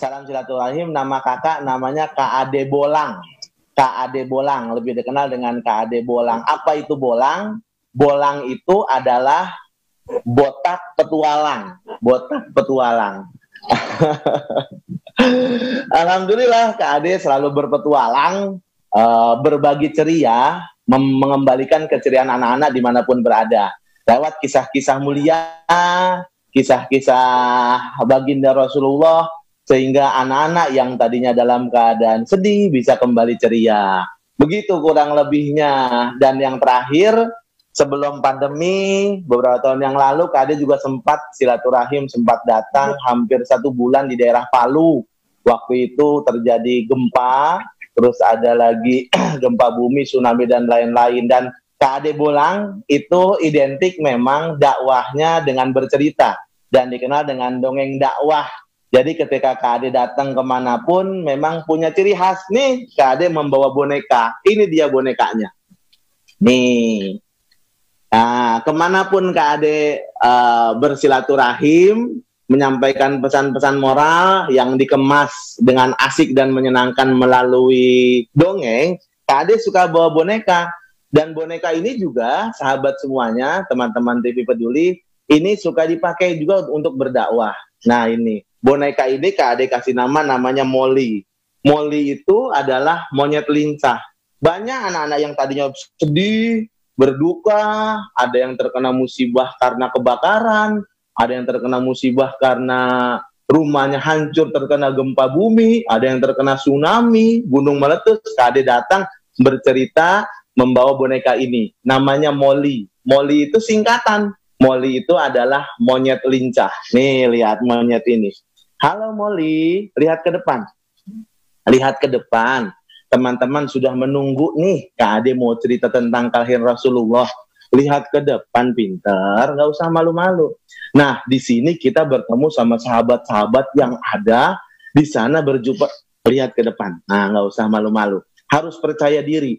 salam silaturahim. Nama kakak namanya Kak Ade Bolang. Kak Ade Bolang, lebih dikenal dengan Kak Ade Bolang. Apa itu bolang? Bolang itu adalah botak petualang. Botak petualang. Alhamdulillah Kak Ade selalu berpetualang, berbagi ceria, mengembalikan keceriaan anak-anak dimanapun berada. Lewat kisah-kisah mulia, kisah-kisah baginda Rasulullah, sehingga anak-anak yang tadinya dalam keadaan sedih bisa kembali ceria. Begitu kurang lebihnya. Dan yang terakhir, sebelum pandemi, beberapa tahun yang lalu, Kak Ade juga sempat silaturahim, sempat datang hampir 1 bulan di daerah Palu. Waktu itu terjadi gempa, terus ada lagi gempa bumi, tsunami, dan lain-lain. Dan Kak Ade Bolang itu identik memang dakwahnya dengan bercerita, dan dikenal dengan dongeng dakwah. Jadi ketika Kak Ade datang kemanapun, memang punya ciri khas. Nih, Kak Ade membawa boneka. Ini dia bonekanya. Nih. Nah, kemanapun Kak Ade bersilaturahim, menyampaikan pesan-pesan moral yang dikemas dengan asik dan menyenangkan melalui dongeng, Kak Ade suka bawa boneka. Dan boneka ini juga, sahabat semuanya, teman-teman TV Peduli, ini suka dipakai juga untuk berdakwah. Nah ini, boneka ini Kak Ade kasih namanya Molly. Molly itu adalah monyet lincah. Banyak anak-anak yang tadinya sedih, berduka, ada yang terkena musibah karena kebakaran, ada yang terkena musibah karena rumahnya hancur terkena gempa bumi, ada yang terkena tsunami, gunung meletus. Kak Ade datang bercerita membawa boneka ini, namanya Molly. Molly itu singkatan. Molly itu adalah monyet lincah. Nih, lihat monyet ini. Halo Molly, lihat ke depan. Lihat ke depan. Teman-teman sudah menunggu nih, Kak Ade mau cerita tentang kelahiran Rasulullah. Lihat ke depan, pinter, nggak usah malu-malu. Nah, di sini kita bertemu sama sahabat-sahabat yang ada di sana berjumpa. Lihat ke depan. Nah, nggak usah malu-malu. Harus percaya diri.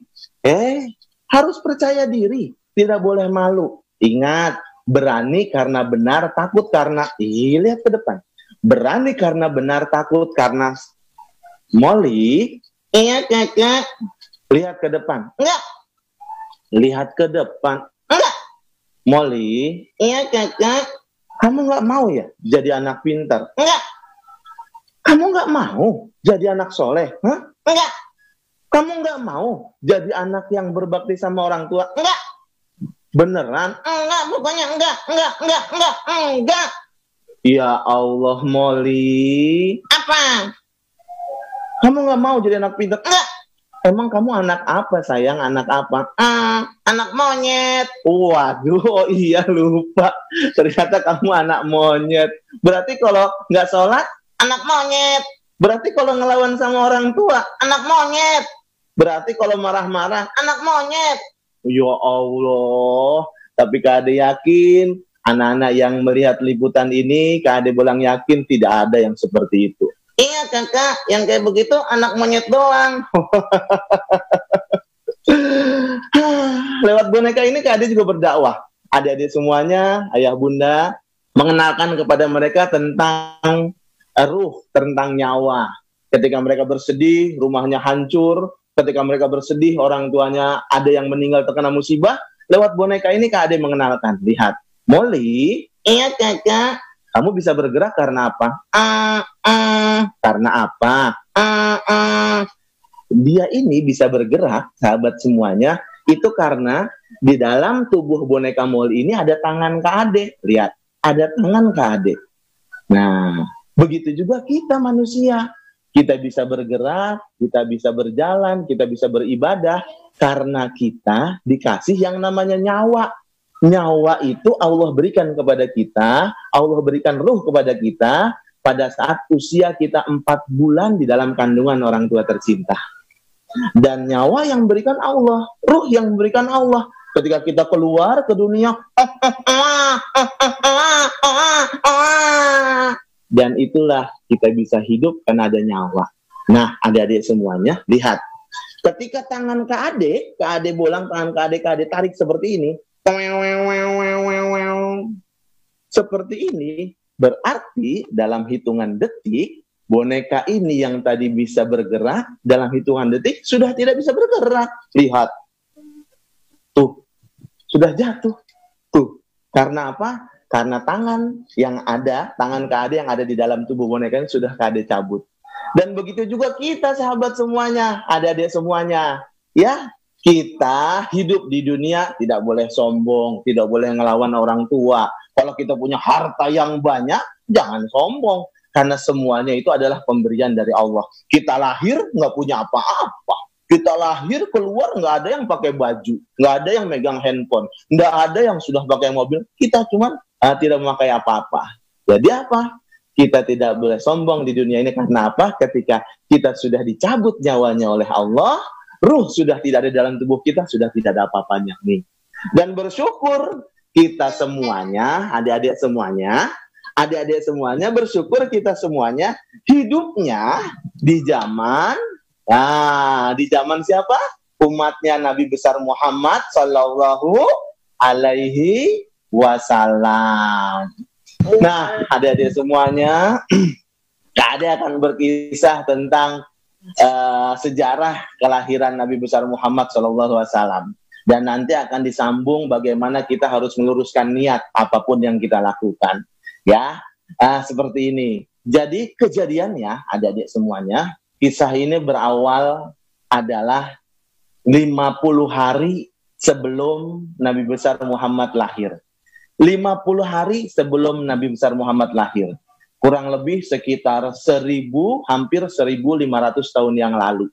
Harus percaya diri. Tidak boleh malu. Ingat, berani karena benar, takut karena... lihat ke depan. Berani karena benar, takut karena... Molly, iya kakak. Lihat ke depan. Enggak. Lihat ke depan. Enggak. Molly, iya kakak. Kamu nggak mau ya jadi anak pintar? Enggak. Kamu nggak mau jadi anak soleh? Hah? Enggak. Kamu nggak mau jadi anak yang berbakti sama orang tua? Enggak. Beneran? Enggak, pokoknya enggak. Ya Allah, Molly. Apa? Kamu nggak mau jadi anak pintar? Enggak. Emang kamu anak apa, sayang? Anak apa? Anak monyet. Waduh, oh iya lupa. Ternyata kamu anak monyet. Berarti kalau nggak sholat, anak monyet. Berarti kalau ngelawan sama orang tua, anak monyet. Berarti kalau marah-marah, anak monyet. Ya Allah. Tapi Kak Ade yakin, anak-anak yang melihat liputan ini, Kak Ade Bolang yakin tidak ada yang seperti itu. Iya kakak, yang kayak begitu anak monyet doang. Lewat boneka ini Kak Ade juga berdakwah. Adik-adik semuanya, ayah bunda, mengenalkan kepada mereka tentang ruh, tentang nyawa. Ketika mereka bersedih, rumahnya hancur. Ketika mereka bersedih, orang tuanya ada yang meninggal terkena musibah. Lewat boneka ini Kak Ade mengenalkan. Lihat, Molly, iya kakak, kamu bisa bergerak karena apa? Karena apa? Dia ini bisa bergerak, sahabat semuanya, itu karena di dalam tubuh boneka Molly ini ada tangan Kak Ade. Lihat, ada tangan Kak Ade. Nah, begitu juga kita manusia. Kita bisa bergerak, kita bisa berjalan, kita bisa beribadah, karena kita dikasih yang namanya nyawa. Nyawa itu Allah berikan kepada kita, Allah berikan ruh kepada kita, pada saat usia kita 4 bulan di dalam kandungan orang tua tercinta. Dan nyawa yang berikan Allah, ruh yang berikan Allah. Ketika kita keluar ke dunia, dan itulah kita bisa hidup karena ada nyawa. Nah, adik-adik semuanya, lihat. Ketika tangan Kak Ade Bolang, tangan Kak Ade tarik seperti ini. Seperti ini, berarti dalam hitungan detik, boneka ini yang tadi bisa bergerak dalam hitungan detik sudah tidak bisa bergerak. Lihat, tuh sudah jatuh. Tuh, karena apa? Karena tangan KAD yang ada di dalam tubuh boneka ini sudah KAD cabut. Dan begitu juga kita, sahabat semuanya, adik-adik semuanya, ya. Kita hidup di dunia tidak boleh sombong, tidak boleh ngelawan orang tua. Kalau kita punya harta yang banyak, jangan sombong. Karena semuanya itu adalah pemberian dari Allah. Kita lahir nggak punya apa-apa. Kita lahir keluar nggak ada yang pakai baju, nggak ada yang megang handphone, nggak ada yang sudah pakai mobil. Kita cuma tidak memakai apa-apa. Jadi apa? Kita tidak boleh sombong di dunia ini. Karena apa? Ketika kita sudah dicabut nyawanya oleh Allah, ruh sudah tidak ada dalam tubuh kita, sudah tidak ada apa-apanya nih. Dan bersyukur kita semuanya, adik-adik semuanya bersyukur kita semuanya hidupnya di zaman, di zaman siapa? Umatnya Nabi besar Muhammad Sallallahu Alaihi Wasallam. Nah, adik-adik semuanya, Kak Ade akan berkisah tentang sejarah kelahiran Nabi besar Muhammad SAW, dan nanti akan disambung bagaimana kita harus meluruskan niat apapun yang kita lakukan, ya. Seperti ini. Jadi kejadiannya, adik-adik semuanya, kisah ini berawal adalah 50 hari sebelum Nabi besar Muhammad lahir. 50 hari sebelum Nabi besar Muhammad lahir. Kurang lebih sekitar hampir 1.500 tahun yang lalu.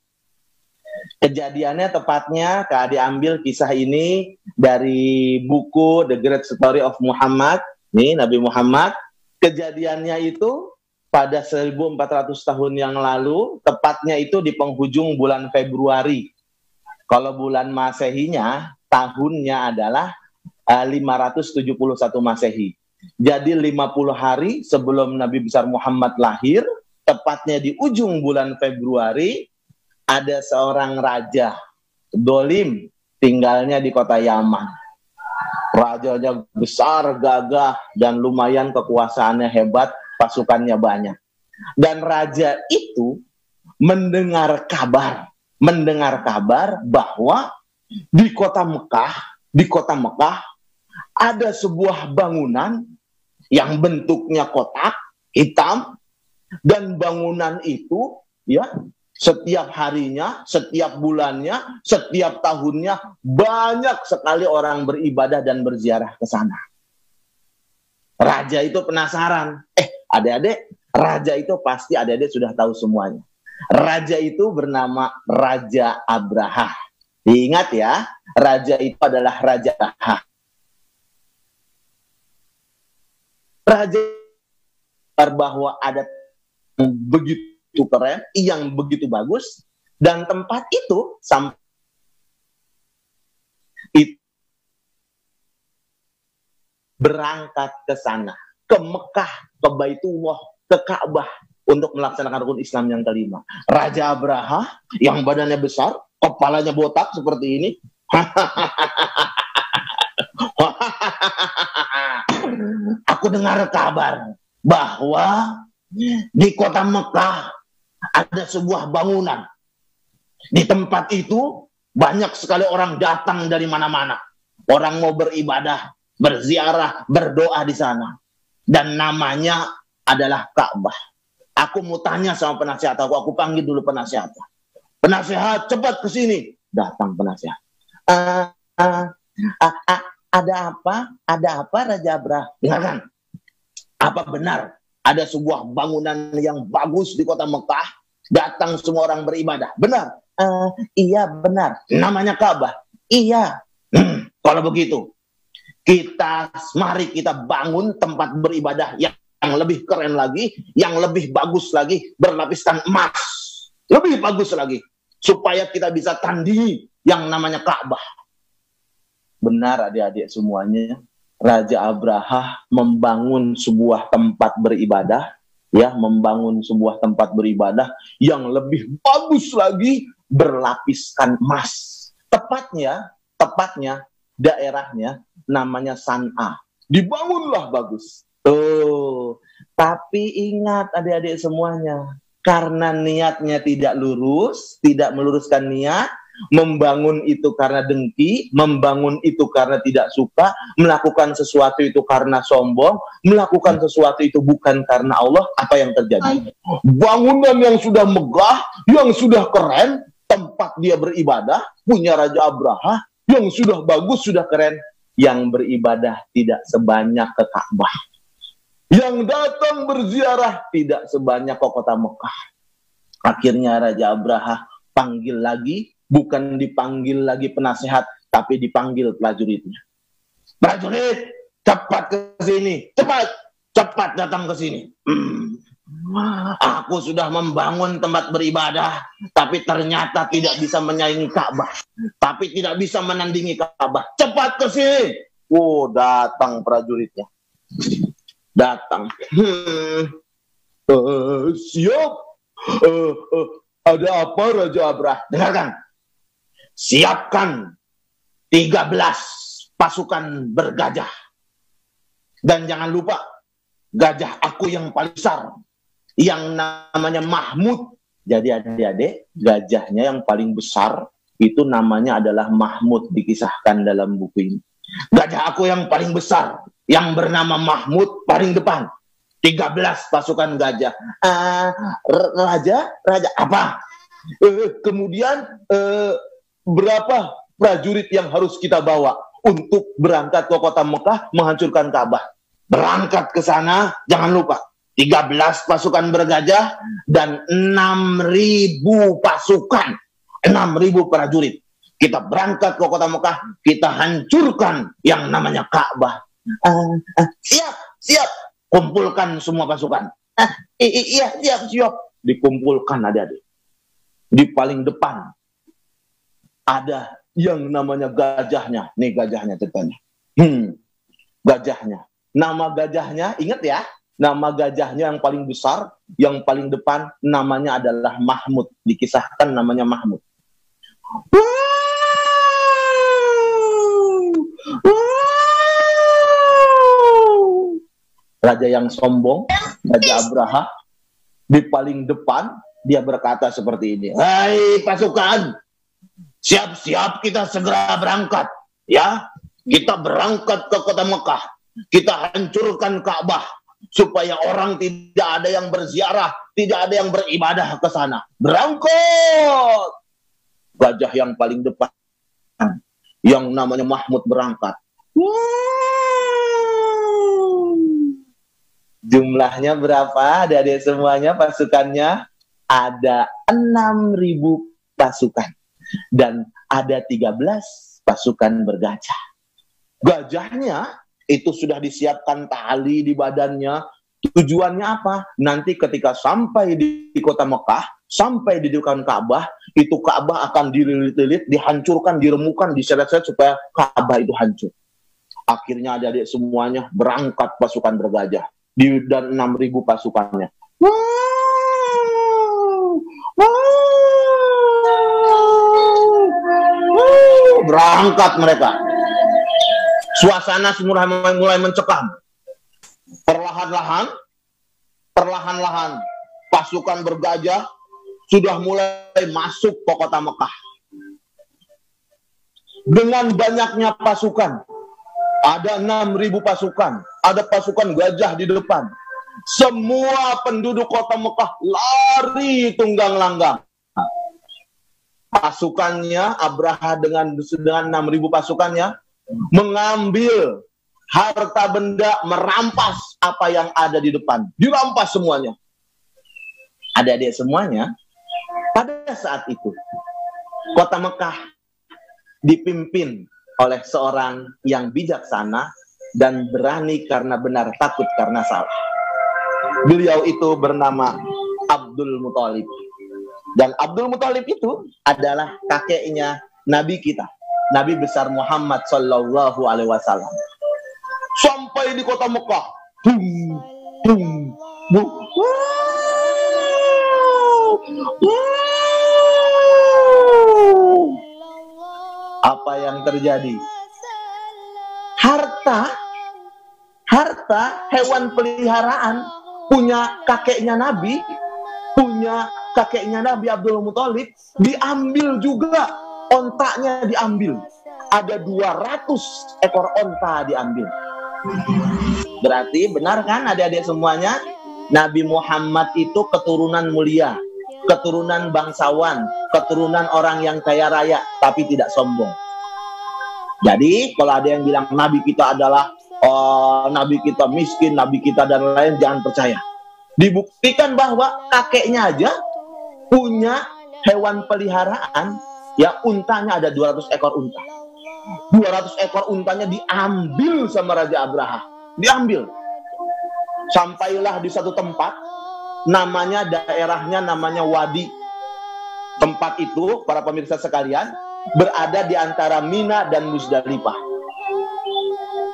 Kejadiannya tepatnya, Kak Adi ambil kisah ini dari buku The Great Story of Muhammad, nih Nabi Muhammad. Kejadiannya itu pada 1.400 tahun yang lalu, tepatnya itu di penghujung bulan Februari. Kalau bulan Masehinya, tahunnya adalah 571 Masehi. Jadi 50 hari sebelum Nabi besar Muhammad lahir, tepatnya di ujung bulan Februari, ada seorang raja, dolim, tinggalnya di kota Yaman. Rajanya besar, gagah, dan lumayan kekuasaannya hebat, pasukannya banyak. Dan raja itu mendengar kabar bahwa di kota Mekah, ada sebuah bangunan yang bentuknya kotak hitam, dan bangunan itu ya setiap harinya, setiap bulannya, setiap tahunnya banyak sekali orang beribadah dan berziarah ke sana. Raja itu penasaran. Adik-adik, raja itu pasti adik-adik sudah tahu semuanya. Raja itu bernama Raja Abraha. Diingat ya, raja itu adalah Raja Abraha. Raja bahwa ada yang begitu keren, yang begitu bagus, dan tempat itu sampai berangkat ke sana, ke Mekah, ke Baitullah, ke Ka'bah untuk melaksanakan rukun Islam yang kelima. Raja Abraha yang badannya besar, kepalanya botak seperti ini. Aku dengar kabar bahwa di kota Mekah ada sebuah bangunan. Di tempat itu banyak sekali orang datang dari mana-mana. Orang mau beribadah, berziarah, berdoa di sana. Dan namanya adalah Ka'bah. Aku mau tanya sama penasihat aku panggil dulu penasihat. Penasihat, cepat ke sini. Datang penasihat. Ada apa? Ada apa Raja Abraha? Dengarkan. Apa benar ada sebuah bangunan yang bagus di kota Mekah? Datang semua orang beribadah. Benar? Iya benar. Namanya Ka'bah. Iya. Kalau begitu, mari kita bangun tempat beribadah yang lebih keren lagi, yang lebih bagus lagi, berlapiskan emas. Lebih bagus lagi. Supaya kita bisa tandingi yang namanya Ka'bah. Benar adik-adik semuanya, Raja Abraha membangun sebuah tempat beribadah, ya, membangun sebuah tempat beribadah yang lebih bagus lagi, berlapiskan emas. Tepatnya daerahnya namanya San'a. Dibangunlah bagus. Tuh. Tapi ingat adik-adik semuanya, karena niatnya tidak lurus, tidak meluruskan niat, membangun itu karena dengki, membangun itu karena tidak suka, melakukan sesuatu itu karena sombong, melakukan sesuatu itu bukan karena Allah, apa yang terjadi? Bangunan yang sudah megah, yang sudah keren, tempat dia beribadah, punya Raja Abraha, yang sudah bagus, sudah keren, yang beribadah tidak sebanyak ke Ka'bah. Yang datang berziarah tidak sebanyak ke kota Mekah. Akhirnya Raja Abraha panggil lagi, bukan dipanggil lagi penasehat, tapi dipanggil prajuritnya. Prajurit, cepat ke sini, cepat datang ke sini. Aku sudah membangun tempat beribadah, tapi ternyata tidak bisa menyaingi Ka'bah, tapi tidak bisa menandingi Ka'bah. Cepat ke sini. Oh, datang prajuritnya. Datang. Siap. Ada apa Raja Abraha? Dengarkan. Siapkan 13 pasukan bergajah. Dan jangan lupa, gajah aku yang paling besar, yang namanya Mahmud. Jadi adik-adik, gajahnya yang paling besar itu namanya adalah Mahmud, dikisahkan dalam buku ini. Gajah aku yang paling besar, yang bernama Mahmud, paling depan. 13 pasukan gajah. Raja apa? Kemudian berapa prajurit yang harus kita bawa untuk berangkat ke kota Mekah menghancurkan Ka'bah? Berangkat ke sana, jangan lupa 13 pasukan bergajah dan 6.000 pasukan, 6.000 prajurit. Kita berangkat ke kota Mekah, kita hancurkan yang namanya Ka'bah. Siap. Kumpulkan semua pasukan. Iya, siap. Dikumpulkan adik-adik. Di paling depan ada yang namanya gajahnya. Nih gajahnya ceritanya. Gajahnya. Nama gajahnya, ingat ya. Nama gajahnya yang paling besar, yang paling depan, namanya adalah Mahmud. Dikisahkan namanya Mahmud. Raja yang sombong, Raja Abraha, di paling depan, dia berkata seperti ini. Hai pasukan, siap-siap kita segera berangkat. Ya, kita berangkat ke kota Mekah. Kita hancurkan Ka'bah. Supaya orang tidak ada yang berziarah, tidak ada yang beribadah ke sana. Berangkat! Gajah yang paling depan, yang namanya Mahmud berangkat. Jumlahnya berapa? Adik-adik semuanya pasukannya? Ada 6.000 pasukan. Dan ada 13 pasukan bergajah. Gajahnya itu sudah disiapkan tali di badannya. Tujuannya apa? Nanti ketika sampai di kota Mekah, sampai di depan Ka'bah, itu Ka'bah akan dililit-lilit, dihancurkan, diremukan, diseret-seret supaya Ka'bah itu hancur. Akhirnya adik-adik semuanya berangkat pasukan bergajah. Dan 6.000 pasukannya. Berangkat mereka. Suasana mulai mencekam. Perlahan-lahan pasukan bergajah sudah mulai masuk ke kota Mekah. Dengan banyaknya pasukan, ada 6.000 pasukan, ada pasukan gajah di depan. Semua penduduk kota Mekah lari tunggang langgang. Pasukannya, Abraha dengan 6.000 pasukannya, mengambil harta benda, merampas apa yang ada di depan. Dirampas semuanya. Adik-adik semuanya, pada saat itu, kota Mekah dipimpin oleh seorang yang bijaksana dan berani karena benar, takut karena salah. Beliau itu bernama Abdul Muthalib. Dan Abdul Muthalib itu adalah kakeknya Nabi kita, Nabi besar Muhammad Sallallahu Alaihi Wasallam. Sampai di kota Mekah, apa yang terjadi? Harta hewan peliharaan punya kakeknya Nabi punya kakeknya Nabi Abdul Muthalib, diambil juga, ontaknya diambil. Ada 200 ekor onta diambil. Berarti benar kan adik-adik semuanya? Nabi Muhammad itu keturunan mulia, keturunan bangsawan, keturunan orang yang kaya raya, tapi tidak sombong. Jadi kalau ada yang bilang Nabi kita adalah Nabi kita miskin, Nabi kita dan lain, jangan percaya. Dibuktikan bahwa kakeknya aja punya hewan peliharaan, ya untanya ada 200 ekor unta. 200 ekor untanya diambil sama Raja Abraha. Diambil. Sampailah di satu tempat, namanya daerahnya namanya Wadi. Tempat itu, para pemirsa sekalian, berada di antara Mina dan Muzdalifah.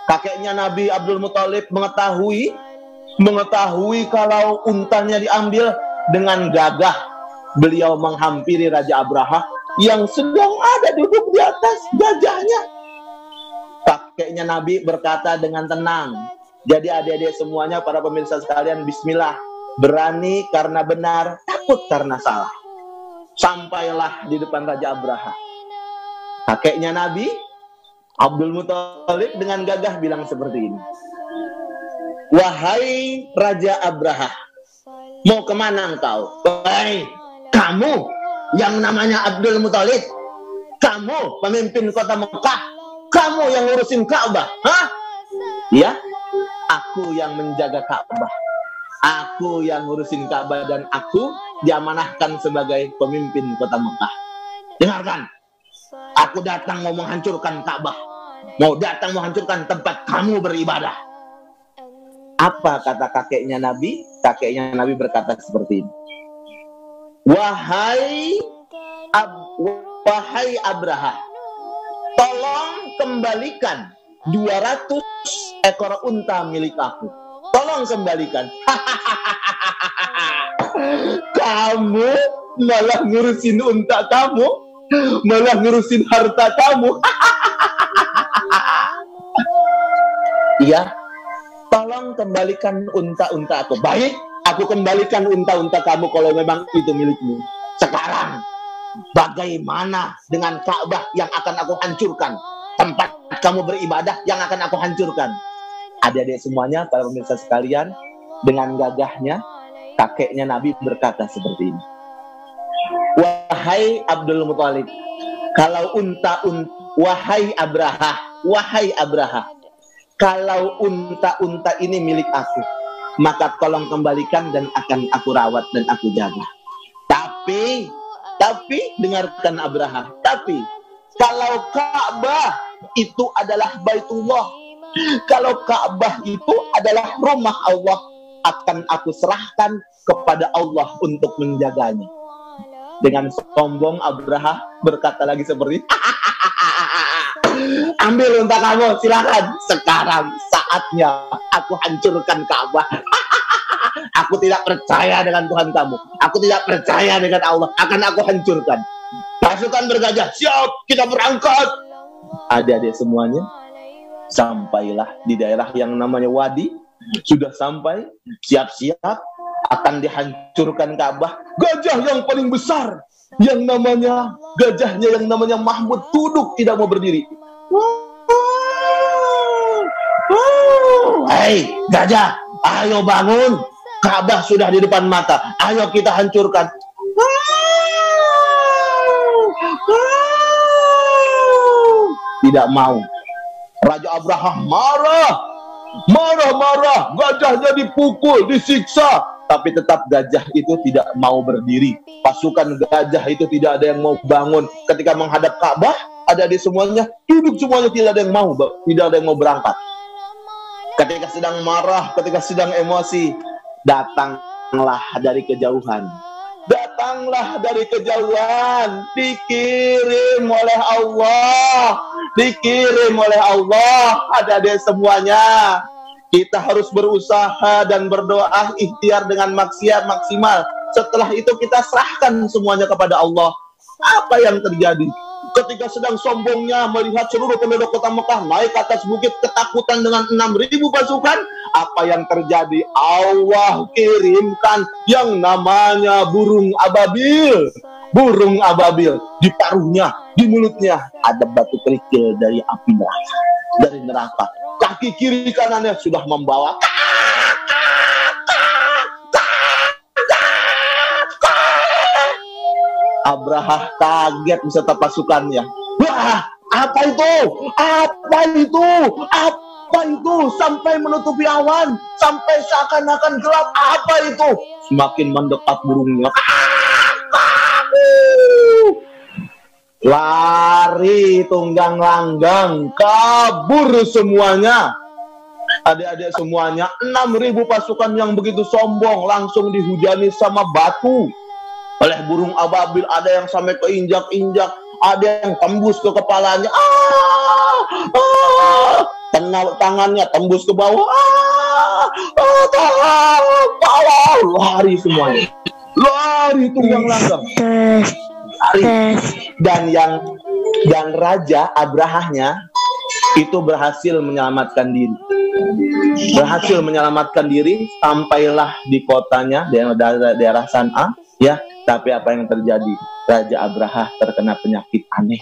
Kakeknya Nabi Abdul Muthalib mengetahui kalau untanya diambil, dengan gagah beliau menghampiri Raja Abraha yang sedang ada duduk di atas gajahnya. Kakeknya Nabi berkata dengan tenang. Jadi adik-adik semuanya, para pemirsa sekalian, bismillah. Berani karena benar, takut karena salah. Sampailah di depan Raja Abraha. Kakeknya Nabi Abdul Muthalib dengan gagah bilang seperti ini. Wahai Raja Abraha, mau kemana engkau? Wahai kamu yang namanya Abdul Muthalib, kamu pemimpin kota Mekah, kamu yang ngurusin Ka'bah, hah? Ya, aku yang menjaga Ka'bah, aku yang ngurusin Ka'bah, dan aku diamanahkan sebagai pemimpin kota Mekah. Dengarkan, aku datang mau menghancurkan Ka'bah, mau datang menghancurkan tempat kamu beribadah. Apa kata kakeknya Nabi? Kakeknya Nabi berkata seperti ini. Wahai Abraha, tolong kembalikan 200 ekor unta milik aku. Tolong kembalikan. Kamu malah ngurusin unta kamu, malah ngurusin harta kamu. Iya, tolong kembalikan unta-unta aku. Baik, aku kembalikan unta-unta kamu kalau memang itu milikmu. Sekarang, bagaimana dengan Ka'bah yang akan aku hancurkan? Tempat kamu beribadah yang akan aku hancurkan. Adik-adik semuanya, para pemirsa sekalian, dengan gagahnya, kakeknya Nabi berkata seperti ini. Wahai Abdul Muthalib, kalau wahai Abraha, kalau unta-unta ini milik aku, maka tolong kembalikan dan akan aku rawat dan aku jaga. Tapi dengarkan Abraha, tapi kalau Ka'bah itu adalah Baitullah, kalau Ka'bah itu adalah rumah Allah, akan aku serahkan kepada Allah untuk menjaganya. Dengan sombong Abraha berkata lagi seperti ambil unta kamu, silakan. Sekarang saatnya aku hancurkan Ka'bah. Aku tidak percaya dengan Tuhan kamu, aku tidak percaya dengan Allah, akan aku hancurkan. Pasukan bergajah, siap, kita berangkat. Adik-adik semuanya, sampailah di daerah yang namanya Wadi. Sudah sampai, siap-siap akan dihancurkan Ka'bah. Gajah yang paling besar, yang namanya gajahnya yang namanya Mahmud, duduk tidak mau berdiri. Hei gajah, ayo bangun, Ka'bah sudah di depan mata, ayo kita hancurkan. Tidak mau. Raja Abraha marah, gajahnya dipukul, disiksa, tapi tetap gajah itu tidak mau berdiri. Pasukan gajah itu tidak ada yang mau bangun. Ketika menghadap Ka'bah, ada di semuanya duduk, semuanya tidak ada yang mau berangkat. Ketika sedang marah, ketika sedang emosi, datanglah dari kejauhan, dikirim oleh Allah. Ada semuanya. Kita harus berusaha dan berdoa ikhtiar dengan maksimal. Setelah itu kita serahkan semuanya kepada Allah. Apa yang terjadi? Ketika sedang sombongnya melihat seluruh penduduk kota Mekah naik ke atas bukit ketakutan dengan 6.000 pasukan, apa yang terjadi? Allah kirimkan yang namanya burung ababil. Burung ababil, di paruhnya, di mulutnya ada batu kerikil dari api neraka, dari neraka. Kaki kiri kanannya sudah membawa. Abraha kaget beserta pasukannya. Wah, apa itu? Apa itu? Apa itu? Sampai menutupi awan, sampai seakan-akan gelap. Apa itu? Semakin mendekat burungnya. Lari tunggang langgang, kabur semuanya. Adik-adik semuanya, 6.000 pasukan yang begitu sombong langsung dihujani sama batu oleh burung ababil. Ada yang sampai keinjak-injak, ada yang tembus ke kepalanya. Tangannya tembus ke bawah. Bawah, lari semuanya. Lari tunggang langgang. Lari. Dan raja Abrahahnya itu berhasil menyelamatkan diri. Berhasil menyelamatkan diri, sampailah di kotanya, daerah San'a, ya. Tapi apa yang terjadi? Raja Abrahah terkena penyakit aneh.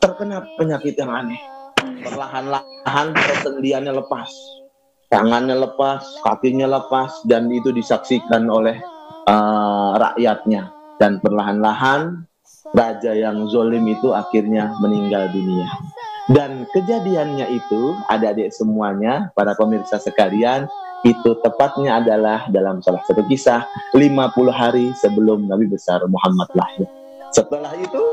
Terkena penyakit yang aneh. Perlahan-lahan persendiannya lepas. Tangannya lepas, kakinya lepas, dan itu disaksikan oleh rakyatnya. Dan perlahan-lahan raja yang zolim itu akhirnya meninggal dunia. Dan kejadiannya itu, adik-adik semuanya, para pemirsa sekalian, itu tepatnya adalah dalam salah satu kisah 50 hari sebelum Nabi besar Muhammad lahir. Setelah itu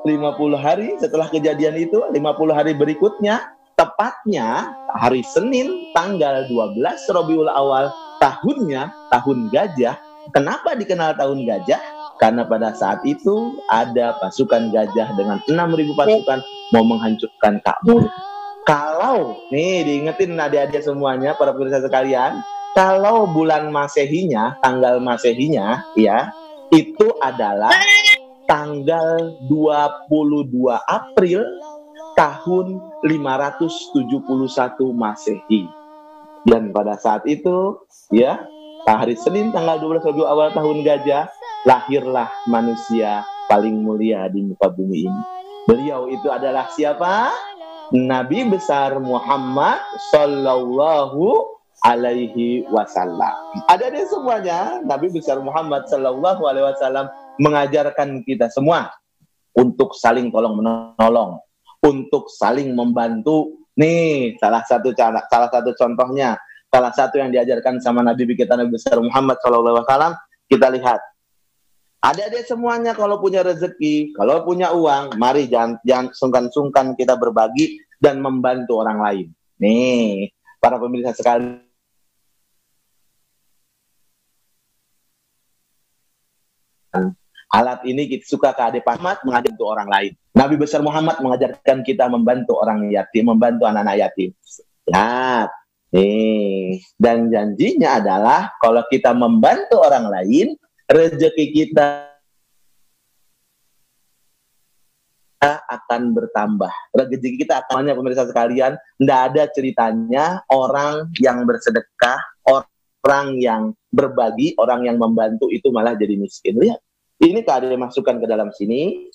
50 hari setelah kejadian itu, 50 hari berikutnya, tepatnya hari Senin tanggal 12 Rabiul Awal, tahunnya tahun gajah. Kenapa dikenal tahun gajah? Karena pada saat itu ada pasukan gajah dengan 6.000 pasukan mau menghancurkan Ka'bah. Kalau, nih diingetin adik-adik semuanya, para pemirsa sekalian, kalau bulan Masehinya, tanggal Masehinya, ya, itu adalah tanggal 22 April tahun 571 Masehi. Dan pada saat itu, ya, hari Senin tanggal 12 Rabiul Awal tahun gajah, lahirlah manusia paling mulia di muka bumi ini. Beliau itu adalah siapa? Nabi besar Muhammad Sallallahu Alaihi Wasallam. Ada semuanya, Nabi besar Muhammad Sallallahu Alaihi Wasallam mengajarkan kita semua untuk saling tolong menolong, untuk saling membantu. Nih salah satu contohnya, salah satu yang diajarkan sama Nabi kita Nabi besar Muhammad Sallallahu Alaihi Wasallam. Kita lihat. Adik-adik semuanya kalau punya rezeki, kalau punya uang, mari jangan sungkan-sungkan kita berbagi dan membantu orang lain. Nih, para pemirsa sekalian, alat ini kita suka ke adik Muhammad membantu orang lain. Nabi besar Muhammad mengajarkan kita membantu orang yatim, membantu anak-anak yatim. Lihat, nih, dan janjinya adalah kalau kita membantu orang lain, rezeki kita akan bertambah. Rezeki kita akan banyak, pemirsa sekalian. Tidak ada ceritanya orang yang bersedekah, orang yang berbagi, orang yang membantu itu malah jadi miskin. Lihat, ini tadi masukkan ke dalam sini.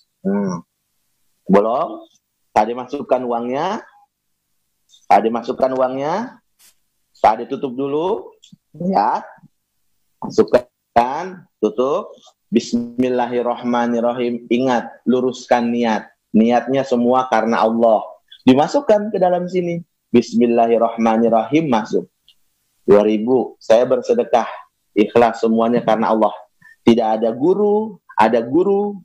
Belum. Tadi masukkan uangnya. Tadi tutup dulu. Lihat. Masukkan. Tutup. Bismillahirrahmanirrahim. Ingat, luruskan niat. Niatnya semua karena Allah. Dimasukkan ke dalam sini. Bismillahirrahmanirrahim, masuk. 2000, saya bersedekah. Ikhlas semuanya karena Allah. Tidak ada guru,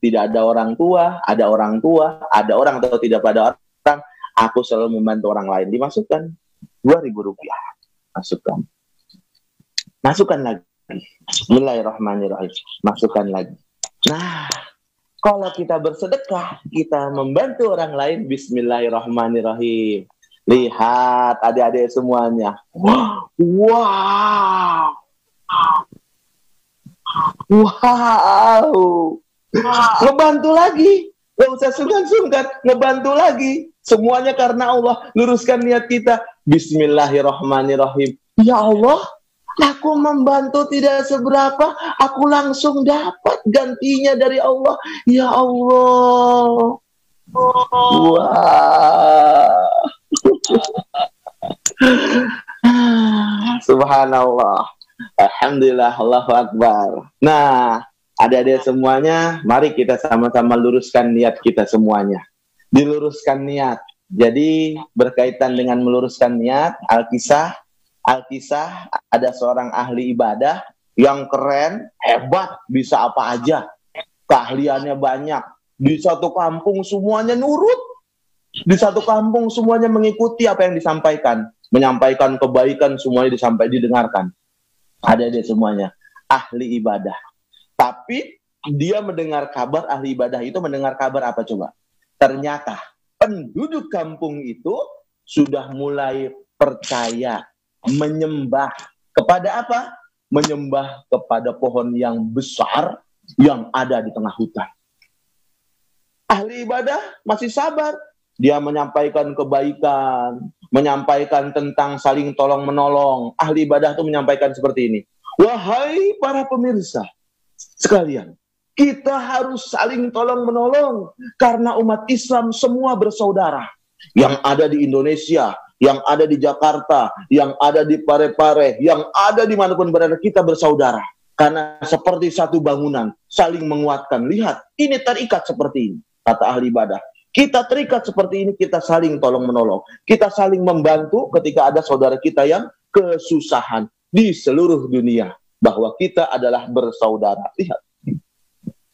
tidak ada orang tua, ada orang atau tidak pada orang. Aku selalu membantu orang lain. Dimasukkan. 2.000 rupiah. Masukkan lagi. Bismillahirrahmanirrahim. Masukkan lagi. Nah, kalau kita bersedekah, kita membantu orang lain, bismillahirrahmanirrahim. Lihat adik-adik semuanya. Wow. Ngebantu lagi. Gak usah sungkan-sungkan. Ngebantu lagi. Semuanya karena Allah. Luruskan niat kita. Bismillahirrahmanirrahim. Ya Allah, aku membantu tidak seberapa, aku langsung dapat gantinya dari Allah. Ya Allah. Wah. Subhanallah. Alhamdulillah, Allahu Akbar. Nah, adik-adik semuanya, mari kita sama-sama luruskan niat kita semuanya. Diluruskan niat. Jadi berkaitan dengan meluruskan niat, Alkisah ada seorang ahli ibadah yang keren, hebat, bisa apa aja. Keahliannya banyak. Di satu kampung semuanya nurut. Di satu kampung semuanya mengikuti apa yang disampaikan. Menyampaikan kebaikan semuanya didengarkan. Ada dia semuanya. Ahli ibadah. Tapi dia mendengar kabar, ahli ibadah itu mendengar kabar apa coba? Ternyata penduduk kampung itu sudah mulai percaya. Menyembah kepada apa? Menyembah kepada pohon yang besar yang ada di tengah hutan. Ahli ibadah masih sabar. Dia menyampaikan kebaikan, menyampaikan tentang saling tolong-menolong. Ahli ibadah itu menyampaikan seperti ini. Wahai para pemirsa sekalian, kita harus saling tolong-menolong karena umat Islam semua bersaudara. Yang ada di Indonesia, yang ada di Jakarta, yang ada di Parepare, yang ada dimanapun berada, kita bersaudara. Karena seperti satu bangunan, saling menguatkan. Lihat, ini terikat seperti ini, kata ahli ibadah. Kita terikat seperti ini, kita saling tolong-menolong. Kita saling membantu ketika ada saudara kita yang kesusahan di seluruh dunia. Bahwa kita adalah bersaudara. Lihat.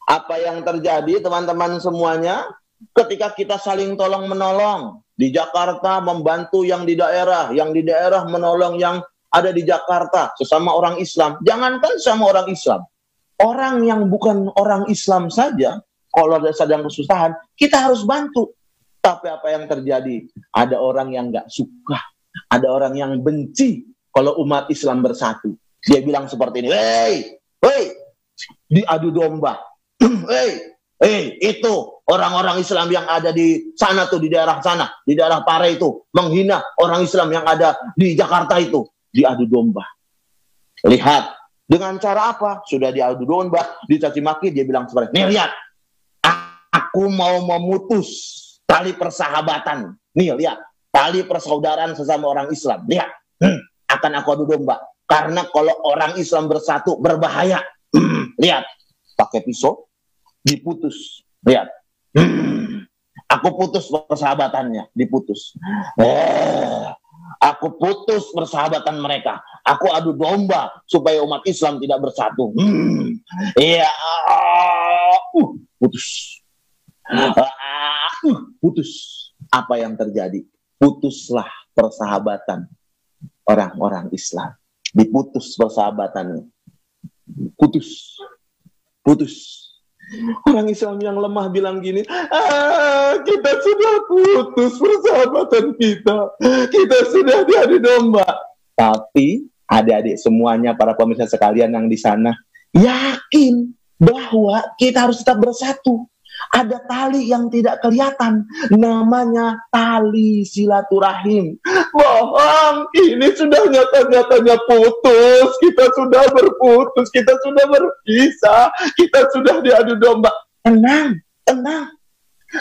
Apa yang terjadi, teman-teman semuanya, ketika kita saling tolong-menolong. Di Jakarta membantu yang di daerah menolong yang ada di Jakarta. Sesama orang Islam. Jangankan sama orang Islam. Orang yang bukan orang Islam saja, kalau ada sedang kesusahan, kita harus bantu. Tapi apa yang terjadi? Ada orang yang nggak suka. Ada orang yang benci kalau umat Islam bersatu. Dia bilang seperti ini, hei, diadu domba. Hei, itu orang-orang Islam yang ada di sana tuh, di daerah sana, di daerah Pare itu, menghina orang Islam yang ada di Jakarta itu. Diadu domba. Lihat, dengan cara apa? Sudah diadu domba, dicaci maki, dia bilang seperti ini, nih lihat, aku mau memutus tali persahabatan. Nih, lihat. Tali persaudaraan sesama orang Islam. Lihat. Akan aku adu domba. Karena kalau orang Islam bersatu, berbahaya. Lihat. Pakai pisau, diputus. Lihat. Aku putus persahabatannya. Diputus. Aku putus persahabatan mereka. Aku adu domba supaya umat Islam tidak bersatu. Iya. Putus. Putus. Apa yang terjadi? Putuslah persahabatan orang-orang Islam. Diputus persahabatannya. Putus. Orang Islam yang lemah bilang gini, kita sudah putus persahabatan kita. Kita sudah diadu domba. Tapi adik-adik semuanya, para pemirsa sekalian yang di sana, yakin bahwa kita harus tetap bersatu. Ada tali yang tidak kelihatan, namanya tali silaturahim. Bohong, ini sudah nyata-nyatanya putus. Kita sudah berputus, kita sudah berpisah, kita sudah diadu domba. Tenang.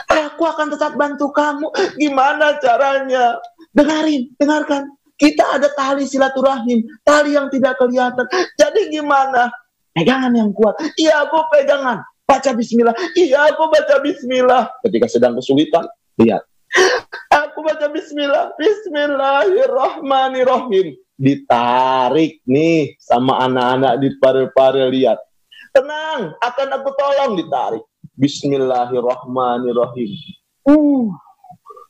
Aku akan tetap bantu kamu. Gimana caranya? Dengarkan. Kita ada tali silaturahim, tali yang tidak kelihatan. Jadi gimana? Pegangan yang kuat. Iya, aku pegangan. Baca bismillah. Iya, aku baca bismillah. Ketika sedang kesulitan, lihat. Aku baca bismillah. Bismillahirrahmanirrahim. Ditarik nih sama anak-anak di Pare-Pare, lihat. Tenang, akan aku tolong, ditarik. Bismillahirrahmanirrahim.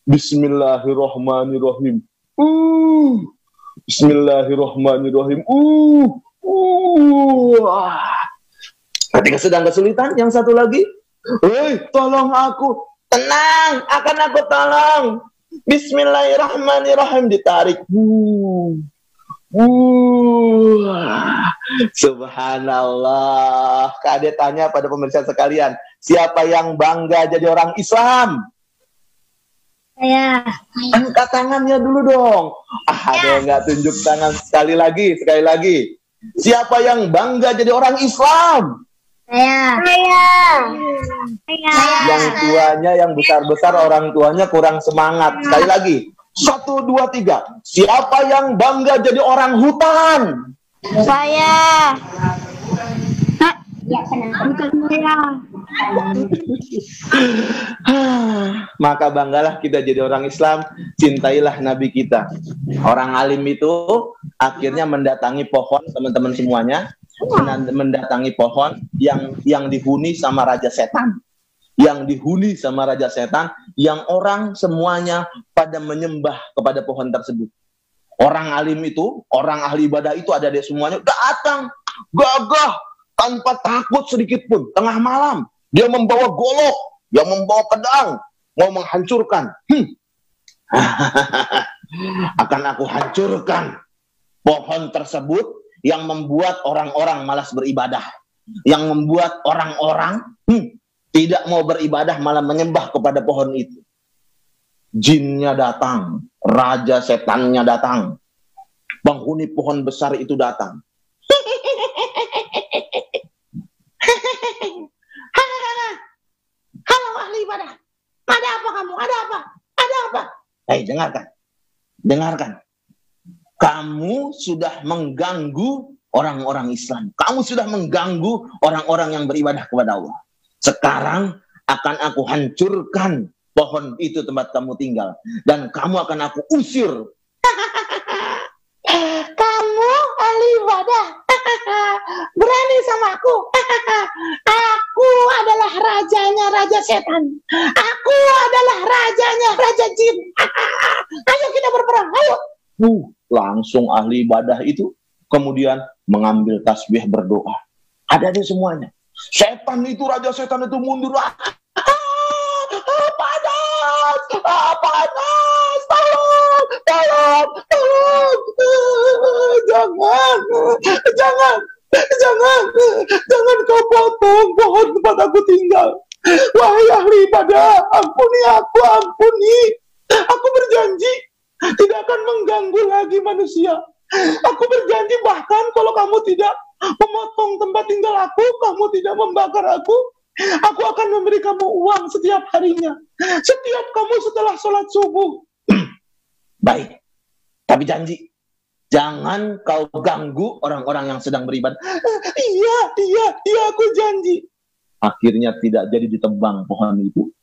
Bismillahirrahmanirrahim. Bismillahirrahmanirrahim. Ketika sedang kesulitan, yang satu lagi, tolong aku. Tenang, akan aku tolong. Bismillahirrahmanirrahim, ditarik. Subhanallah. Kade tanya pada pemirsa sekalian, siapa yang bangga jadi orang Islam? Saya. Angkat tangannya dulu dong. Ada yang nggak tunjuk tangan. Sekali lagi. Siapa yang bangga jadi orang Islam? Saya. Yang tuanya, yang besar-besar, orang tuanya kurang semangat. Sekali lagi. 1, 2, 3. Siapa yang bangga jadi orang hutan? Saya. Bukan saya. Maka banggalah kita jadi orang Islam, cintailah Nabi kita. Orang alim itu akhirnya mendatangi pohon, teman-teman semuanya, mendatangi pohon yang dihuni sama raja setan. Yang dihuni sama raja setan, yang orang semuanya pada menyembah kepada pohon tersebut. Orang alim itu, orang ahli ibadah itu ada di semuanya, datang gagah tanpa takut sedikit pun. Tengah malam dia membawa golok, dia membawa pedang, mau menghancurkan. Akan aku hancurkan pohon tersebut yang membuat orang-orang malas beribadah, yang membuat orang-orang tidak mau beribadah, malah menyembah kepada pohon itu. Jinnya datang, raja setannya datang, penghuni pohon besar itu datang. Halo ahli ibadah, ada apa kamu? Ada apa? Ada apa? Dengarkan. Kamu sudah mengganggu orang-orang Islam. Kamu sudah mengganggu orang-orang yang beribadah kepada Allah. Sekarang akan aku hancurkan pohon itu tempat kamu tinggal. Dan kamu akan aku usir. Kamu ahli ibadah. Berani sama aku. Aku adalah rajanya raja setan. Aku adalah rajanya raja jin. Ayo kita berperang. Ayo. Langsung ahli ibadah itu kemudian mengambil tasbih berdoa. Ada di semuanya. Setan itu, raja setan itu mundur. Panas! Panas! Tolong! Jangan kau potong pohon tempat aku tinggal. Wahai ahli ibadah, ampuni aku, ampuni. Aku berjanji tidak akan mengganggu lagi manusia. Aku berjanji bahkan kalau kamu tidak memotong tempat tinggal aku, kamu tidak membakar aku akan memberi kamu uang setiap harinya. Setiap kamu setelah sholat subuh. Baik, tapi janji jangan kau ganggu orang-orang yang sedang beribadah. Iya, aku janji. Akhirnya tidak jadi ditebang pohon itu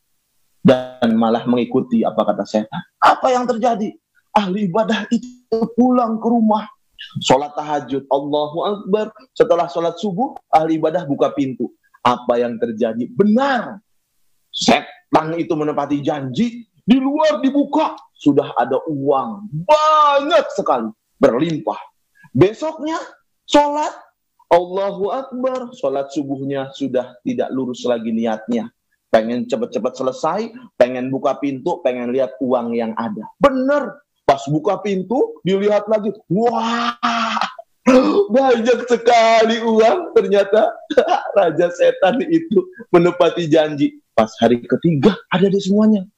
dan malah mengikuti apa kata setan. Apa yang terjadi? Ahli ibadah itu pulang ke rumah, sholat tahajud, Allahu Akbar. Setelah sholat subuh, ahli ibadah buka pintu. Apa yang terjadi? Benar, setan itu menepati janji. Di luar dibuka, sudah ada uang banyak sekali, berlimpah. Besoknya sholat, Allahu Akbar. Sholat subuhnya sudah tidak lurus lagi niatnya. Pengen cepat-cepat selesai, pengen buka pintu, pengen lihat uang yang ada. Benar. Pas buka pintu, dilihat lagi. Wah, banyak sekali uang. Ternyata raja setan itu menepati janji. Pas hari ketiga, ada di semuanya.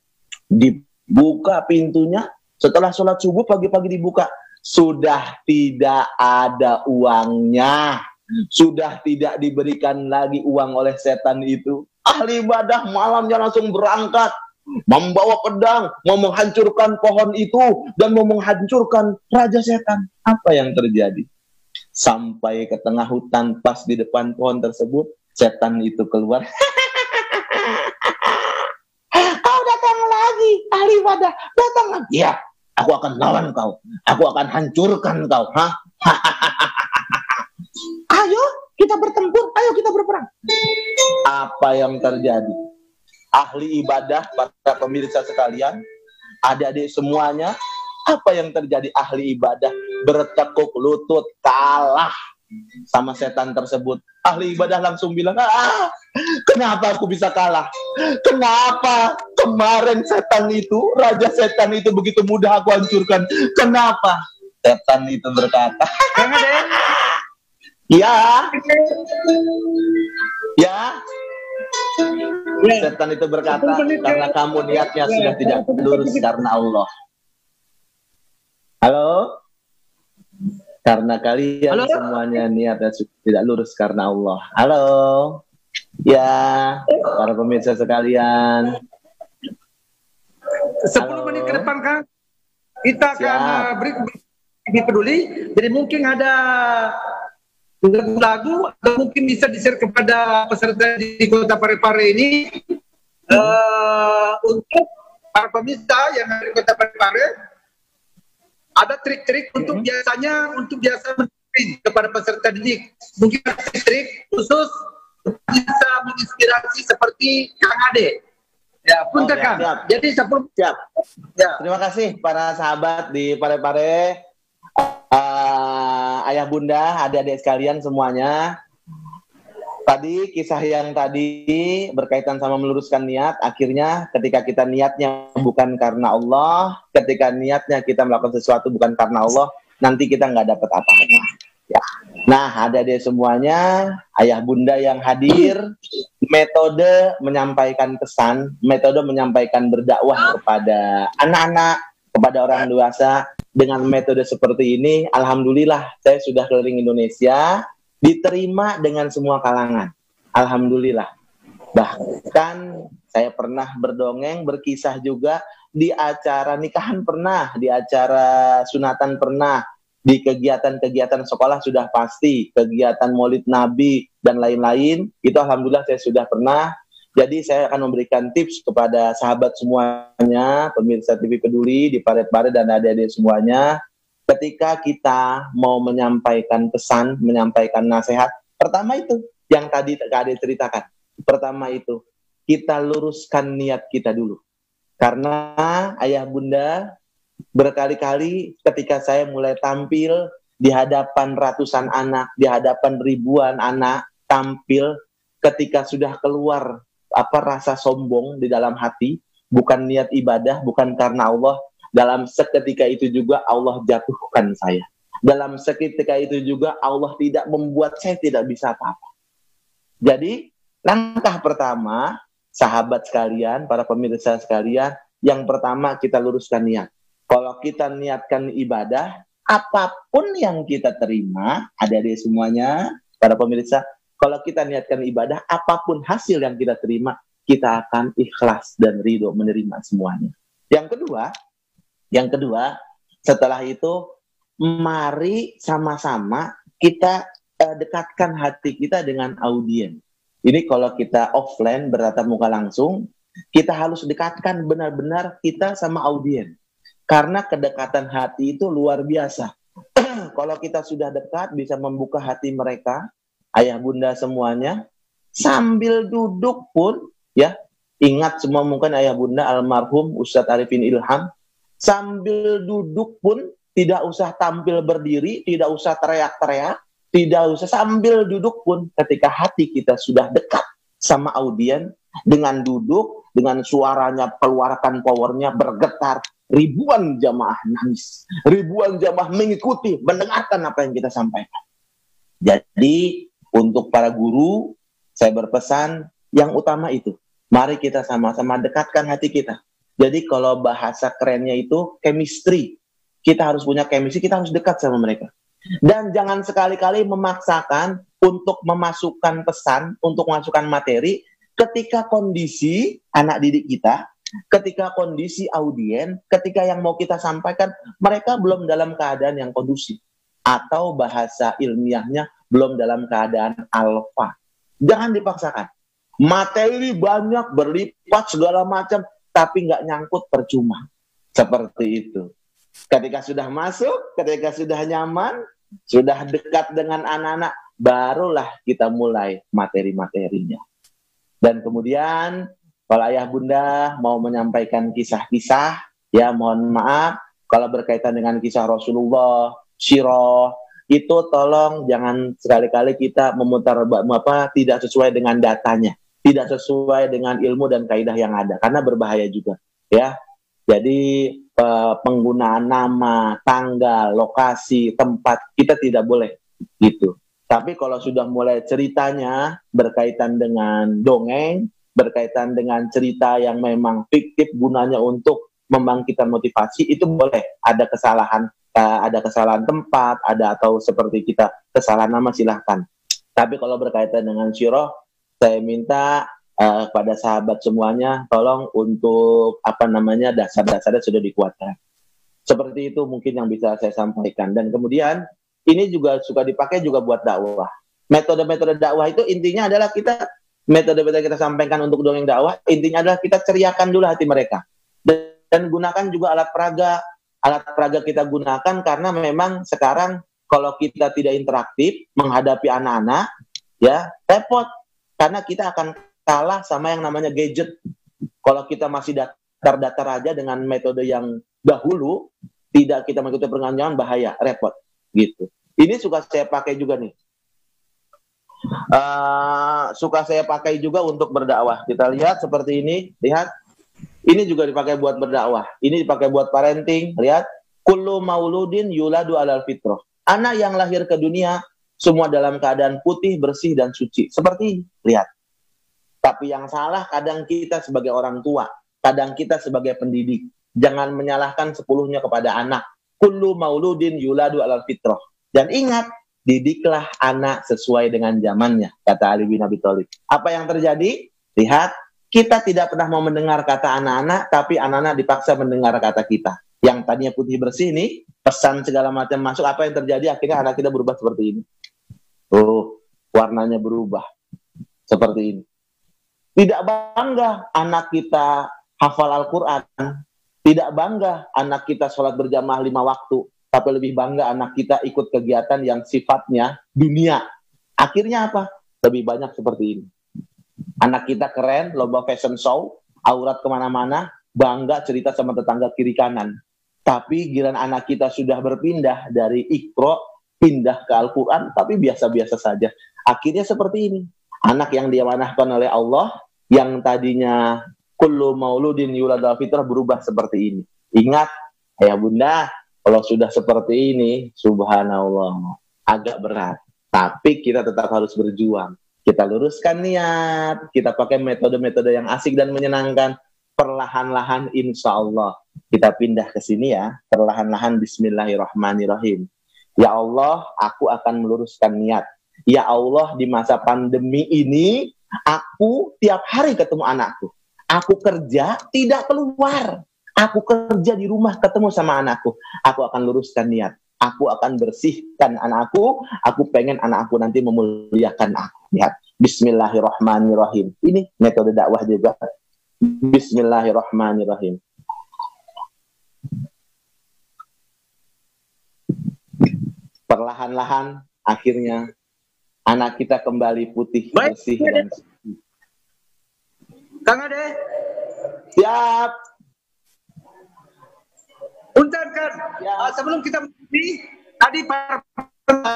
Dibuka pintunya, setelah sholat subuh pagi-pagi dibuka. Sudah tidak ada uangnya. Sudah tidak diberikan lagi uang oleh setan itu. Ahli ibadah malamnya langsung berangkat. Membawa pedang, mau menghancurkan pohon itu dan mau menghancurkan raja setan. Apa yang terjadi? Sampai ke tengah hutan, pas di depan pohon tersebut, setan itu keluar. Kau datang lagi, ahli ibadah, datang lagi. Ya, aku akan lawan kau. Aku akan hancurkan kau. Ayo kita bertempur, ayo kita berperang. Apa yang terjadi? Ahli ibadah, para pemirsa sekalian, adik-adik semuanya, apa yang terjadi? Ahli ibadah bertekuk lutut, kalah sama setan tersebut. Ahli ibadah langsung bilang, kenapa aku bisa kalah? Kenapa kemarin setan itu, raja setan itu begitu mudah aku hancurkan? Kenapa? Setan itu berkata, ya, Ya. Setan itu berkata, 10 menit karena kamu niatnya sudah tidak lurus karena Allah. Halo? Karena kalian Halo? semuanya niatnya sudah tidak lurus karena Allah. Halo? Ya, para pemirsa sekalian. 10 menit ke depan kan kita akan beri peduli. Jadi mungkin ada lagu atau mungkin bisa di-share kepada peserta di Kota Parepare ini untuk para pemirsa yang ada di Kota Parepare. Ada trik-trik untuk biasa memberi kepada peserta didik. Mungkin ada trik khusus bisa menginspirasi seperti Kang Ade. Ya, punten Kang. Jadi 10 siap. Ya. Terima kasih para sahabat di Parepare, ayah bunda, adik-adik sekalian semuanya. Tadi kisah yang tadi berkaitan sama meluruskan niat, akhirnya ketika kita niatnya bukan karena Allah, ketika niatnya kita melakukan sesuatu bukan karena Allah, nanti kita nggak dapat apa-apa. Ya. Nah, adik-adik semuanya, ayah bunda yang hadir, metode menyampaikan pesan, metode menyampaikan berdakwah kepada anak-anak, kepada orang dewasa, dengan metode seperti ini, alhamdulillah saya sudah keliling Indonesia, diterima dengan semua kalangan. Alhamdulillah. Bahkan saya pernah berdongeng, berkisah juga di acara nikahan pernah, di acara sunatan pernah, di kegiatan-kegiatan sekolah sudah pasti, kegiatan Maulid Nabi dan lain-lain, itu alhamdulillah saya sudah pernah. Jadi saya akan memberikan tips kepada sahabat semuanya, pemirsa TV Peduli di Parepare dan adik-adik semuanya. Ketika kita mau menyampaikan pesan, menyampaikan nasihat, pertama itu yang tadi Kak Ade ceritakan. Pertama itu, kita luruskan niat kita dulu. Karena ayah bunda, berkali-kali ketika saya mulai tampil di hadapan ratusan anak, di hadapan ribuan anak, tampil ketika sudah keluar rasa sombong di dalam hati, bukan niat ibadah, bukan karena Allah, dalam seketika itu juga Allah jatuhkan saya. Dalam seketika itu juga Allah tidak membuat saya tidak bisa apa-apa. Jadi langkah pertama, sahabat sekalian, para pemirsa sekalian, yang pertama kita luruskan niat. Kalau kita niatkan ibadah, apapun yang kita terima, adik-adik semuanya, para pemirsa, kalau kita niatkan ibadah, apapun hasil yang kita terima, kita akan ikhlas dan ridho menerima semuanya. Yang kedua, setelah itu, mari sama-sama kita dekatkan hati kita dengan audien. Ini kalau kita offline bertatap muka langsung, kita harus dekatkan benar-benar kita sama audien. Karena kedekatan hati itu luar biasa. Kalau kita sudah dekat, bisa membuka hati mereka, ayah bunda semuanya, sambil duduk pun, ya, ingat semua mungkin ayah bunda almarhum Ustadz Arifin Ilham, sambil duduk pun tidak usah tampil berdiri, tidak usah teriak-teriak, tidak usah, sambil duduk pun ketika hati kita sudah dekat sama audien, dengan duduk, dengan suaranya keluarkan powernya bergetar, ribuan jamaah nangis, ribuan jamaah mengikuti, mendengarkan apa yang kita sampaikan. Jadi untuk para guru, saya berpesan yang utama itu, mari kita sama-sama dekatkan hati kita. Jadi kalau bahasa kerennya itu chemistry. Kita harus punya chemistry, kita harus dekat sama mereka. Dan jangan sekali-kali memaksakan untuk memasukkan pesan, untuk memasukkan materi, ketika kondisi anak didik kita, ketika kondisi audien, ketika yang mau kita sampaikan, mereka belum dalam keadaan yang kondusif. Atau bahasa ilmiahnya, belum dalam keadaan alfa. Jangan dipaksakan. Materi banyak, berlipat, segala macam, tapi nggak nyangkut, percuma. Seperti itu. Ketika sudah masuk, ketika sudah nyaman, sudah dekat dengan anak-anak, barulah kita mulai materi-materinya. Dan kemudian, kalau ayah bunda mau menyampaikan kisah-kisah, ya mohon maaf, kalau berkaitan dengan kisah Rasulullah, sirah, itu tolong jangan sekali-kali kita memutar tidak sesuai dengan datanya, tidak sesuai dengan ilmu dan kaidah yang ada, karena berbahaya juga, ya. Jadi penggunaan nama, tanggal, lokasi, tempat kita tidak boleh gitu. Tapi kalau sudah mulai ceritanya berkaitan dengan dongeng, berkaitan dengan cerita yang memang fiktif gunanya untuk membangkitkan motivasi, itu boleh ada kesalahan tempat, ada atau seperti kita kesalahan nama, silahkan. Tapi kalau berkaitan dengan syirah, saya minta pada sahabat semuanya, tolong untuk dasar-dasarnya sudah dikuatkan. Seperti itu mungkin yang bisa saya sampaikan. Dan kemudian ini juga suka dipakai juga buat dakwah. Metode-metode dakwah itu intinya adalah metode-metode kita sampaikan untuk dongeng dakwah, intinya adalah kita ceriakan dulu hati mereka. Dan gunakan juga alat peraga. Alat peraga kita gunakan karena memang sekarang kalau kita tidak interaktif menghadapi anak-anak, ya repot. Karena kita akan kalah sama yang namanya gadget. Kalau kita masih datar-datar aja dengan metode yang dahulu, tidak kita mengikuti perkembangan, bahaya, repot. Gitu. Ini suka saya pakai juga nih. Suka saya pakai juga untuk berdakwah. Kita lihat seperti ini, lihat. Ini juga dipakai buat berdakwah. Ini dipakai buat parenting, lihat. Kullu mauludin yuladu alal fitrah. Anak yang lahir ke dunia semua dalam keadaan putih, bersih dan suci. Seperti ini, lihat. Tapi yang salah kadang kita sebagai orang tua, kadang kita sebagai pendidik. Jangan menyalahkan sepenuhnya kepada anak. Kullu mauludin yuladu alal fitrah. Dan ingat, didiklah anak sesuai dengan zamannya, kata Ali bin Abi Thalib. Apa yang terjadi? Lihat, kita tidak pernah mau mendengar kata anak-anak, tapi anak-anak dipaksa mendengar kata kita. Yang tadinya putih bersih ini, pesan segala macam masuk, apa yang terjadi? Akhirnya anak kita berubah seperti ini. Warnanya berubah. Seperti ini. Tidak bangga anak kita hafal Al-Quran. Tidak bangga anak kita sholat berjamaah 5 waktu. Tapi lebih bangga anak kita ikut kegiatan yang sifatnya dunia. Akhirnya apa? Lebih banyak seperti ini. Anak kita keren, lomba fashion show, aurat kemana-mana, bangga cerita sama tetangga kiri kanan. Tapi giliran anak kita sudah berpindah dari Iqra, pindah ke Al-Quran, tapi biasa-biasa saja. Akhirnya seperti ini. Anak yang diamanahkan oleh Allah, yang tadinya kullu mauludin yuladu alal fitrah, berubah seperti ini. Ingat, ya bunda, kalau sudah seperti ini, subhanallah, agak berat. Tapi kita tetap harus berjuang. Kita luruskan niat, kita pakai metode-metode yang asik dan menyenangkan. Perlahan-lahan insya Allah. Kita pindah ke sini ya, perlahan-lahan bismillahirrahmanirrahim. Ya Allah, aku akan meluruskan niat. Ya Allah, di masa pandemi ini, aku tiap hari ketemu anakku. Aku kerja, tidak keluar. Aku kerja di rumah, ketemu sama anakku. Aku akan luruskan niat. Aku akan bersihkan anakku. Aku pengen anakku nanti memuliakan aku. Lihat. Bismillahirrahmanirrahim. Ini metode dakwah juga. Bismillahirrahmanirrahim. Perlahan-lahan, akhirnya, anak kita kembali putih, bersih, dan suci. Kang Ade. Siap. Punten kan, ya. Sebelum kita mulai, tadi para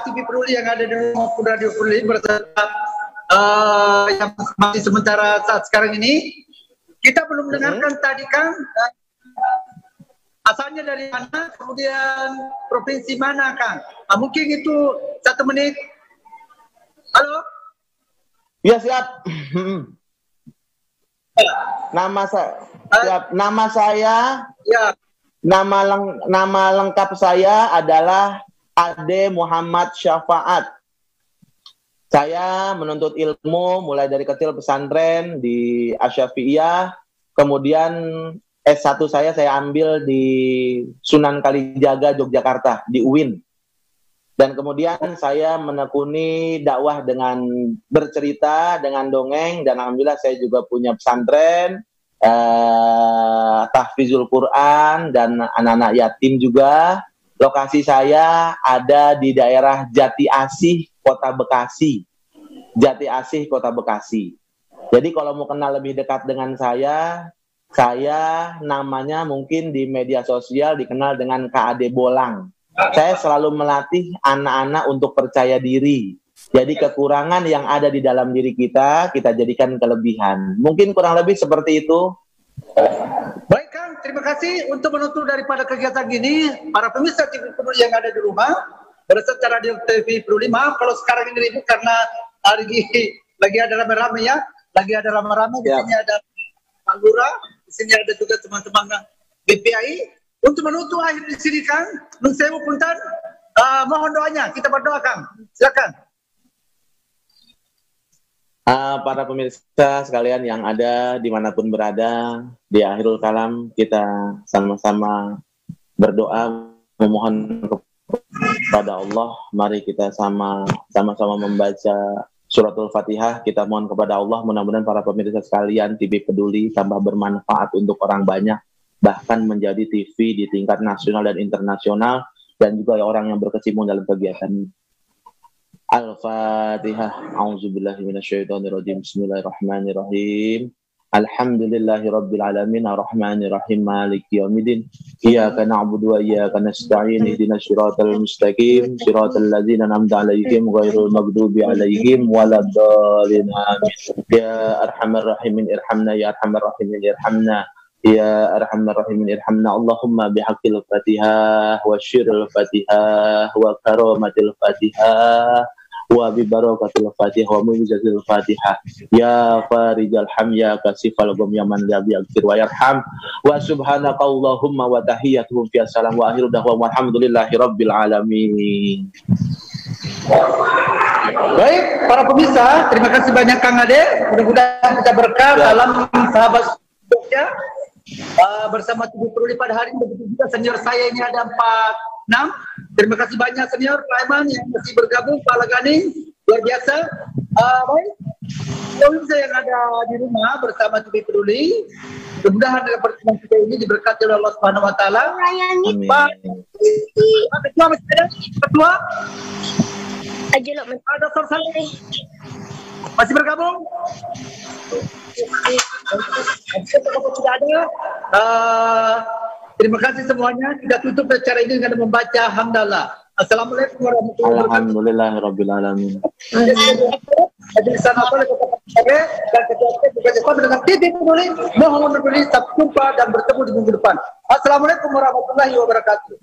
TV Peduli yang ada di rumah maupun Radio Peduli berserta yang masih sementara saat sekarang ini, kita belum dengarkan tadi kan asalnya dari mana, kemudian provinsi mana Kang? Mungkin itu 1 menit. Halo? Ya siap. Nama saya, siap. Nama saya. Ya. Nama lengkap saya adalah Ade Muhammad Syafaat. Saya menuntut ilmu mulai dari kecil pesantren di Asy-Syafi'iyah. Kemudian S1 saya ambil di Sunan Kalijaga, Yogyakarta, di UIN. Dan kemudian saya menekuni dakwah dengan bercerita, dengan dongeng, dan alhamdulillah saya juga punya pesantren, tahfizul Quran, dan anak-anak yatim juga. Lokasi saya ada di daerah Jati Asih, Kota Bekasi. Jati Asih, Kota Bekasi. Jadi kalau mau kenal lebih dekat dengan saya namanya mungkin di media sosial dikenal dengan KAD Bolang. Saya selalu melatih anak-anak untuk percaya diri. Jadi kekurangan yang ada di dalam diri kita jadikan kelebihan. Mungkin kurang lebih seperti itu. Baik Kang, terima kasih untuk menutup daripada kegiatan ini. Para pemirsa TV Peduli yang ada di rumah, bersecara Radio TV Peduli. Maaf kalau sekarang ini ribut karena lagi ada rame-rame ya. Lagi ada rame-rame, di sini ada Pak Lurah, di sini ada juga teman-teman BPI. Untuk menutup akhir di sini Kang, nun sewu punten, mohon doanya, kita berdoa Kang. Silakan. Para pemirsa sekalian yang ada dimanapun berada, di akhirul kalam kita sama-sama berdoa memohon kepada Allah. Mari kita sama-sama membaca suratul Fatihah. Kita mohon kepada Allah, mudah-mudahan para pemirsa sekalian TV Peduli tambah bermanfaat untuk orang banyak, bahkan menjadi TV di tingkat nasional dan internasional, dan juga orang yang berkecimpung dalam kegiatan ini. Al-Fatihah. A'udzubillahi minasyaitonirrajim. Bismillahirrahmanirrahim. Alhamdulillahi rabbil alamin, arrahmanir rahim, maliki yaumiddin. Iyyaka na'budu wa iyyaka nasta'in. Ihdinas siratal mustaqim, siratal ladzina an'amta 'alaihim ghairil maghdubi 'alaihim waladdallin. Ya arhamar rahimin irhamna, ya arhamar rahimin irhamna, ya arhamar rahimin irhamna. Allahumma bihaqqil Fatihah wa syirril Fatihah wa karamatil Fatihah wa bi barakatil Fatihah wa mu'jizatil Fatihah. Ya farijal ham, ya kasifal gham, ya man la yaghfir wa yarham. Wa subhanaka Allahumma wa tahiyyatuhum fi assalam wa akhiru da'wahum walhamdulillahi rabbil alamin. Baik, para pemirsa, terima kasih banyak Kang Ade. Mudah-mudahan kita berkah dalam sahabat ya. Bersama TV Peduli pada hari ini, begitu juga senior saya ini ada 46. Terima kasih banyak senior Pak Eman yang masih bergabung, Pak Lagani, luar biasa. Baik, pemirsa yang ada di rumah bersama TV Peduli, mudah-mudahan pertemuan kita ini diberkati oleh Allah Subhanahu Wa Taala. Pak Ketua masih ada? Ketua? Ada Sorsal masih bergabung? Tidak ada. Terima kasih semuanya. Kita tutup acara ini dengan membaca hamdalah. Assalamualaikum warahmatullahi wabarakatuh. Alhamdulillahirabbil alamin. Di sana oleh dan ketua dengan TV Peduli, mohon berdiri, sampai jumpa dan bertemu di minggu depan. Assalamualaikum warahmatullahi wabarakatuh.